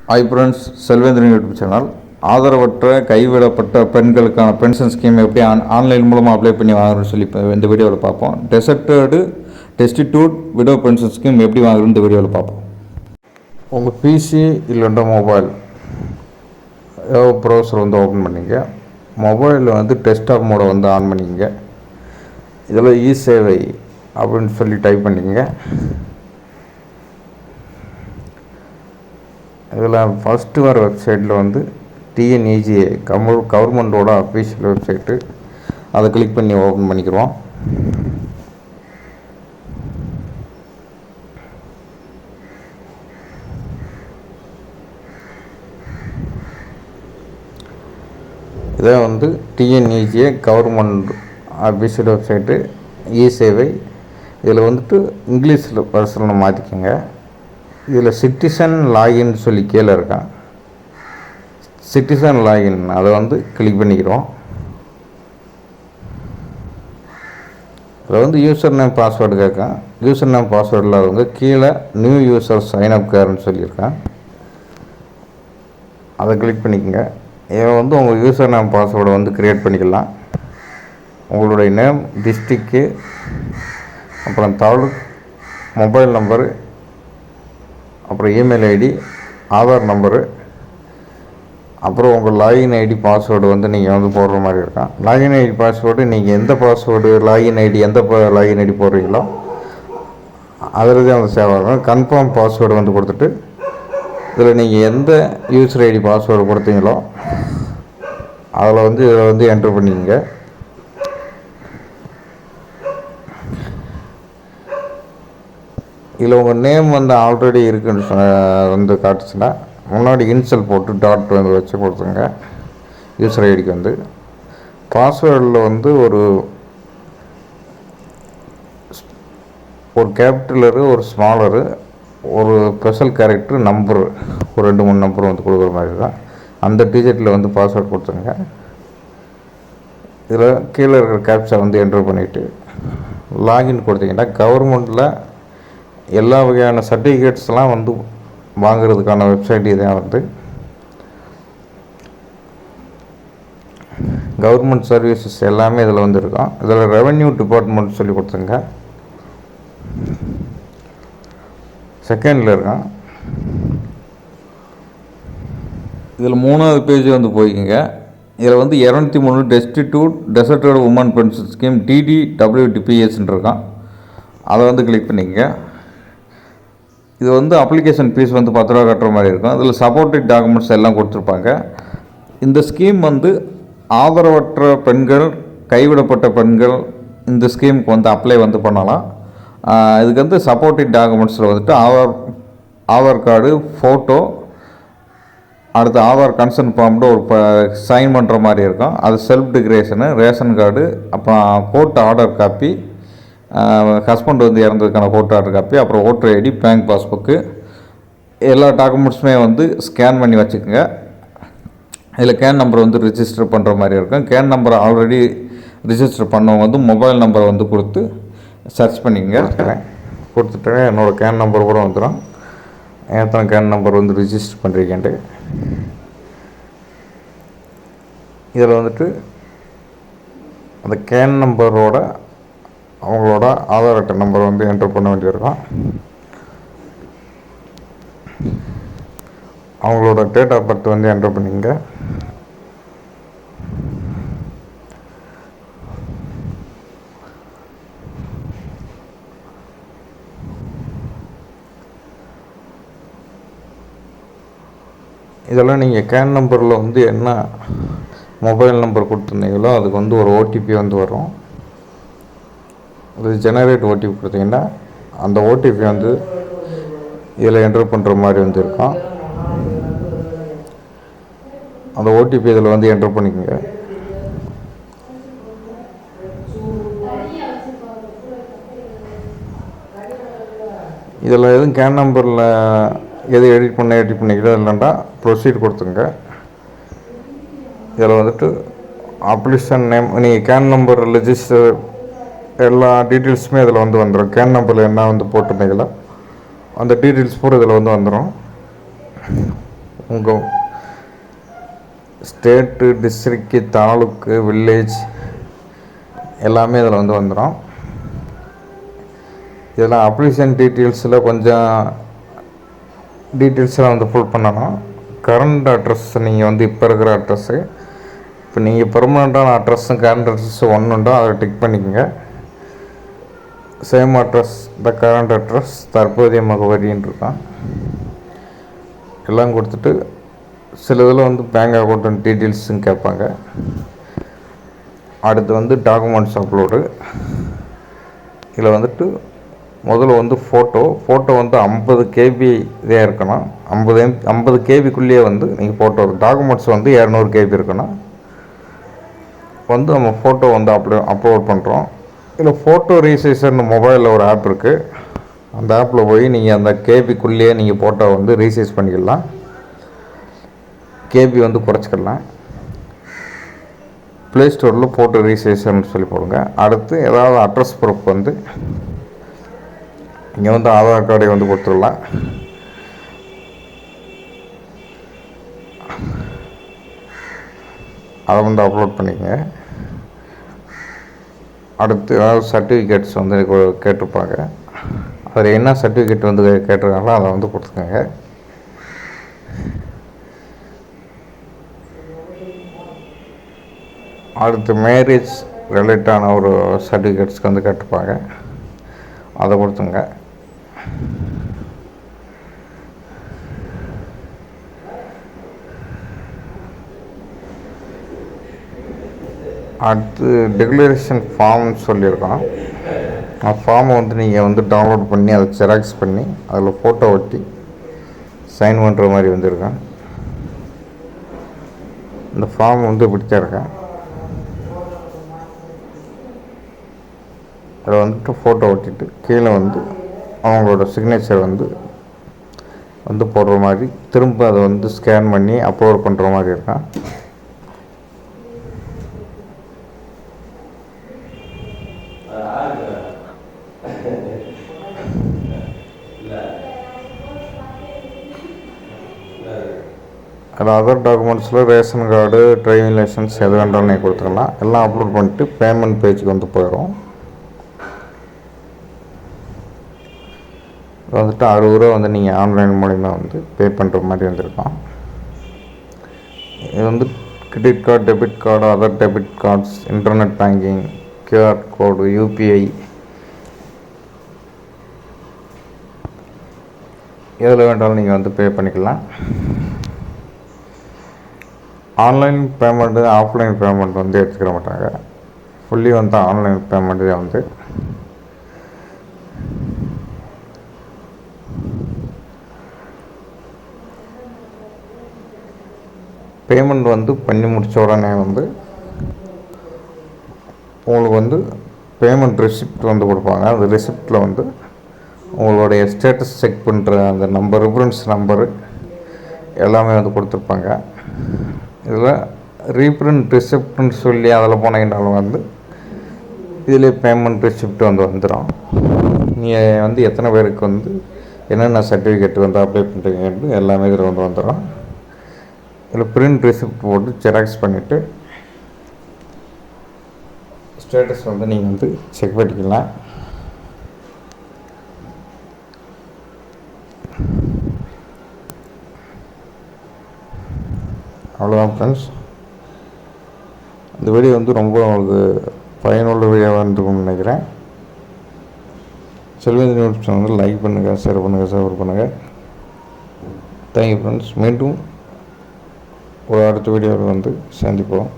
Hi friends, Selvendran YouTube channel. ஆதரவற்ற கைவிடப்பட்ட பெண்களுக்கான பென்ஷன் ஸ்கீம் எப்படி ஆன்லைன் மூலமாக அப்ளை பண்ணி வாங்குறதுன்னு சொல்லி இப்போ இந்த வீடியோவில் பார்ப்போம். டெஸ்டிடியூட் விடோ பென்ஷன் ஸ்கீம் எப்படி வாங்குறது இந்த வீடியோவில் பார்ப்போம். உங்கள் பிசி இல்லைன்னா மொபைல் ஏதோ ப்ரௌசர் ஓப்பன் பண்ணிங்க. மொபைலில் டெஸ்க்டாப் மோடை ஆன் பண்ணிங்க. இதில் இ சேவை அப்படின்னு சொல்லி டைப் பண்ணிங்க. இதில் ஃபஸ்ட்டு வர வெப்சைட்டில் டிஎன்இஜிஏ கவர்மெண்ட்டோட அஃபீஷியல் வெப்சைட்டு, அதை கிளிக் பண்ணி ஓப்பன் பண்ணிக்கிறோம். இதை டிஎன்இஜிஏ கவர்மெண்ட் அஃபீஷியல் வெப்சைட்டு இ சேவை. இதில் இங்கிலீஷில் வருஷனில் மாற்றிக்கோங்க. இதில் சிட்டிசன் லாகின் சொல்லி கீழே இருக்கான். சிட்டிசன் லாகின் அதை கிளிக் பண்ணிக்கிறோம். அதில் யூசர் நேம் பாஸ்வேர்டு கேட்கும். யூசர் நேம் பாஸ்வேர்டு இல்லாதவங்க கீழே நியூ யூசர் சைன் அப் கேர்னு சொல்லியிருக்கேன். அதை கிளிக் பண்ணிக்கோங்க. இவன் உங்கள் யூசர் நேம் பாஸ்வேர்டை க்ரியேட் பண்ணிக்கலாம். உங்களுடைய நேம், டிஸ்ட்ரிக்கு, அப்புறம் தாலுக், மொபைல் நம்பரு, அப்புறம் இமெயில் ஐடி, ஆதார் நம்பரு, அப்புறம் உங்கள் லாகின் ஐடி பாஸ்வேர்டு நீங்கள் போடுற மாதிரி இருக்கும். லாகின் ஐடி பாஸ்வேர்டு நீங்கள் எந்த பாஸ்வேர்டு லாகின் ஐடி போடுறீங்களோ அதில் தான் சேவ் ஆகும். கன்ஃபார்ம் பாஸ்வேர்டு கொடுத்துட்டு இதில் நீங்கள் எந்த யூசர் ஐடி பாஸ்வேர்டு கொடுத்தீங்களோ அதில் இதில் என்ட்ரு பண்ணிக்கங்க. இதில் உங்கள் நேம் ஆல்ரெடி இருக்குன்னு காட்டுச்சுன்னா முன்னாடி இன்சல் போட்டு டாட் வச்சு கொடுத்துங்க. யூசர் ஐடிக்கு பாஸ்வேர்டில் ஒரு கேபிட்டலரு, ஒரு ஸ்மாலரு, ஒரு ஸ்பெஷல் கேரக்டர், நம்பரு, ஒரு 2-3 நம்பர் கொடுக்குற மாதிரி தான். அந்த டிஜிட்டில் பாஸ்வேர்டு கொடுத்துங்க. இதில் கீழே இருக்கிற கேப்சா என்ட்ரு பண்ணிவிட்டு லாகின் கொடுத்தீங்கன்னா கவர்மெண்ட்டில் எல்லா வகையான சர்டிஃபிகேட்ஸ்லாம் வாங்கிறதுக்கான வெப்சைட் இதான். கவர்மெண்ட் சர்வீசஸ் எல்லாமே இதில் இருக்கும். இதில் ரெவென்யூ டிபார்ட்மெண்ட் சொல்லி கொடுத்துங்க. செகண்டில் இருக்கான். இதில் 3வது பேஜ் போய்க்குங்க. இதில் 203 டெஸ்டிடியூட் உமன் பென்ஷன் ஸ்கீம் DDWTPSன்னு இருக்கான். அதை கிளிக் பண்ணிக்கங்க. இது அப்ளிகேஷன் ஃபீஸ் 10 ரூபா கட்டுற மாதிரி இருக்கும். அதில் சப்போர்ட்டிவ் டாக்குமெண்ட்ஸ் எல்லாம் கொடுத்துருப்பாங்க. இந்த ஸ்கீம் ஆதரவற்ற பெண்கள், கைவிடப்பட்ட பெண்கள் இந்த ஸ்கீமுக்கு அப்ளை பண்ணலாம். இதுக்கு சப்போர்ட்டிவ் டாக்குமெண்ட்ஸில் ஆதார் கார்டு, ஃபோட்டோ, அடுத்து ஆதார் கன்சர்ன் ஃபார்ம்ட்டு ஒரு சைன் பண்ணுற மாதிரி இருக்கும். அது செல்ஃப் டிக்ரேஷனு, ரேஷன் கார்டு, அப்புறம் கோர்ட் ஆர்டர் காப்பி, ஹஸ்பண்ட் இறந்ததுக்கான கோர்ட் ஆர்டர் காப்பி, அப்புறம் ஓட்டர் ஐடி, பேங்க் பாஸ்புக்கு, எல்லா டாக்குமெண்ட்ஸுமே ஸ்கேன் பண்ணி வச்சுக்கோங்க. இதில் கேன் நம்பர் ரிஜிஸ்டர் பண்ணுற மாதிரி இருக்கும். கேன் நம்பர் ஆல்ரெடி ரிஜிஸ்டர் பண்ணவங்க மொபைல் நம்பரை கொடுத்து சர்ச் பண்ணிக்கங்க. கொடுத்துட்டு என்னோடய கேன் நம்பர் கூட வந்துடும். எத்தனை கேன் நம்பர் ரிஜிஸ்டர் பண்ணுறீங்கன்ட்டு இதில் அந்த கேன் நம்பரோட அவங்களோட ஆதார் அட்டை நம்பர் என்ட்ரு பண்ண வேண்டியிருக்கும். அவங்களோட டேட் ஆஃப் பர்த் என்ட்ரு பண்ணிங்க. இதெல்லாம் நீங்கள் கேன் நம்பரில் என்ன மொபைல் நம்பர் கொடுத்துருந்தீங்களோ அதுக்கு ஒரு ஓடிபி வரும். இது ஜெனரேட் ஓடிபி கொடுத்தீங்கன்னா அந்த ஓடிபி இதில் என்ட்ரு பண்ணுற மாதிரி இருக்கும். அந்த ஓடிபி இதில் என்ட்ரு பண்ணிக்கோங்க. இதில் எதுவும் கேன் நம்பரில் எது எடிட் பண்ணிக்கிறதோ இல்லைன்னா ப்ரொசீட் கொடுத்துங்க. இதில் அப்ளிகேஷன் நேம், நீங்கள் கேன் நம்பர் ரிஜிஸ்டர் எல்லா டீட்டெயில்ஸுமே இதில் வந்துடும். கேன் நம்பரில் என்ன போட்டிருந்தீங்களோ அந்த டீட்டெயில்ஸ் பூரா இதில் வந்துடும். உங்கள் ஸ்டேட்டு, டிஸ்ட்ரிக்டு, தாலுக்கு, வில்லேஜ் எல்லாமே இதில் வந்து வந்துடும். இதெல்லாம் அப்ளிகேஷன் டீட்டெயில்ஸில் கொஞ்சம் டீட்டெயில்ஸ்லாம் வந்து ஃபுல் பண்ணணும். கரண்ட் அட்ரஸ் நீங்கள் வந்து இப்போ இருக்கிற அட்ரஸ்ஸு, இப்போ நீங்கள் பெர்மனண்ட்டான அட்ரஸும் கரண்ட் அட்ரஸும் ஒன்றுண்டோ அதை டிக் பண்ணிக்கோங்க. Same address the current address, தற்போதைய முகவரின்னு இருக்கான். எல்லாம் கொடுத்துட்டு சில இதில் வந்து பேங்க் அக்கௌண்ட் டீட்டெயில்ஸுன்னு கேட்பாங்க. அடுத்து வந்து டாக்குமெண்ட்ஸ் அப்லோடு. இதில் வந்துட்டு முதல்ல வந்து ஃபோட்டோ வந்து 50 KB இதே இருக்கணும். 50 KBக்குள்ளேயே வந்து நீங்கள் ஃபோட்டோ, டாக்குமெண்ட்ஸ் வந்து 200 KB இருக்கணும். வந்து நம்ம ஃபோட்டோ வந்து அப்லோட் பண்ணுறோம். இதில் ஃபோட்டோ ரீசைசர்னு மொபைலில் ஒரு ஆப் இருக்குது. அந்த ஆப்பில் போய் நீங்கள் அந்த கேபிக்குள்ளேயே நீங்கள் ஃபோட்டோ வந்து ரீசைஸ் பண்ணிக்கலாம். கேபி வந்து குறைச்சிக்கலாம். ப்ளே ஸ்டோரில் ஃபோட்டோ ரீசைசர்னு சொல்லி போடுங்க. அடுத்து ஏதாவது அட்ரஸ் ப்ரூஃப் வந்து இங்கே வந்து ஆதார் கார்டை வந்து கொடுத்துடலாம். அதை வந்து அப்லோட் பண்ணிக்கங்க. அடுத்து ஏதாவது சர்டிஃபிகேட்ஸ் வந்து கேட்டிருப்பாங்க. அதில் என்ன சர்டிஃபிகேட் வந்து கேட்டிருக்காங்களோ அதை வந்து கொடுத்துக்கோங்க. அடுத்து மேரேஜ் ரிலேட்டான ஒரு சர்டிஃபிகேட்ஸ்க்கு வந்து கேட்டிருப்பாங்க, அதை கொடுத்துங்க. அடுத்து டிக்ளரேஷன் ஃபார்ம்னு சொல்லியிருக்கோம். அந்த ஃபார்மை வந்து நீங்கள் வந்து டவுன்லோட் பண்ணி அதை ஜெராக்ஸ் பண்ணி அதில் ஃபோட்டோ ஒட்டி சைன் பண்ணுற மாதிரி வந்துருக்கேன். இந்த ஃபார்ம் வந்து இப்படித்தான் இருக்கேன். அதில் வந்துட்டு ஃபோட்டோ ஒட்டிட்டு கீழே வந்து அவங்களோட சிக்னேச்சர் வந்து போடுற மாதிரி, திரும்ப அதை வந்து ஸ்கேன் பண்ணி அப்லோட் பண்ணுற மாதிரி இருக்கான். அதில் அதர் டாக்குமெண்ட்ஸில் ரேஷன் கார்டு, டிரைவிங் லைசன்ஸ் எது வேண்டாலும் நீங்கள் கொடுத்துக்கலாம். எல்லாம் அப்லோட் பண்ணிவிட்டு பேமெண்ட் பேஜுக்கு வந்து போயிடும். வந்துட்டு 60 ரூபா வந்து நீங்கள் ஆன்லைன் மூலிமா வந்து பே பண்ணுற மாதிரி வந்திருக்கோம். இது வந்து credit card, debit card, other debit cards, internet banking, QR code, UPI எதில் வேண்டாலும் நீங்கள் வந்து பே பண்ணிக்கலாம். ஆன்லைன் பேமெண்ட்டு, ஆஃப்லைன் பேமெண்ட் வந்து எடுத்துக்கிற மாட்டாங்க. ஃபுல்லி வந்து ஆன்லைன் பேமெண்ட்டு தான் வந்து. பேமெண்ட் வந்து பண்ணி முடித்த உடனே வந்து உங்களுக்கு வந்து பேமெண்ட் ரெசிப்ட் வந்து கொடுப்பாங்க. அந்த ரெசிப்டில் வந்து உங்களுடைய ஸ்டேட்டஸ் செக் பண்ணுற அந்த நம்பர், ரெஃபரன்ஸ் நம்பரு எல்லாமே வந்து கொடுத்துருப்பாங்க. இதில் ரீப்ரிண்ட் ரிசிப்ட்னு சொல்லி அதில் போனீங்கன்னாலும் வந்து இதில் பேமெண்ட் ரிசிப்ட் வந்து வந்துடும். நீங்கள் வந்து எத்தனை பேருக்கு வந்து என்னென்ன சர்டிஃபிகேட் வந்து அப்ளை பண்ணுறீங்கன்னு எல்லாமே இதில் வந்து வந்துடும். இதில் பிரிண்ட் ரிசிப்ட் போட்டு ஜெராக்ஸ் பண்ணிவிட்டு ஸ்டேட்டஸ் வந்து நீங்கள் வந்து செக் பண்ணிக்கலாம். அவ்வளோதான் ஃப்ரெண்ட்ஸ். இந்த வீடியோ வந்து ரொம்ப உங்களுக்கு பயனுள்ள வீடியோவாக இருந்துக்கும்னு நினைக்கிறேன். செல்வேந்திரன் யூடியூப் சேனல் வந்து லைக் பண்ணுங்கள், ஷேர் பண்ணுங்கள், சப்ஸ்கிரைப் பண்ணுங்கள். Thank you friends. மீண்டும் ஒரு அடுத்த வீடியோவில் வந்து சந்திப்போம்.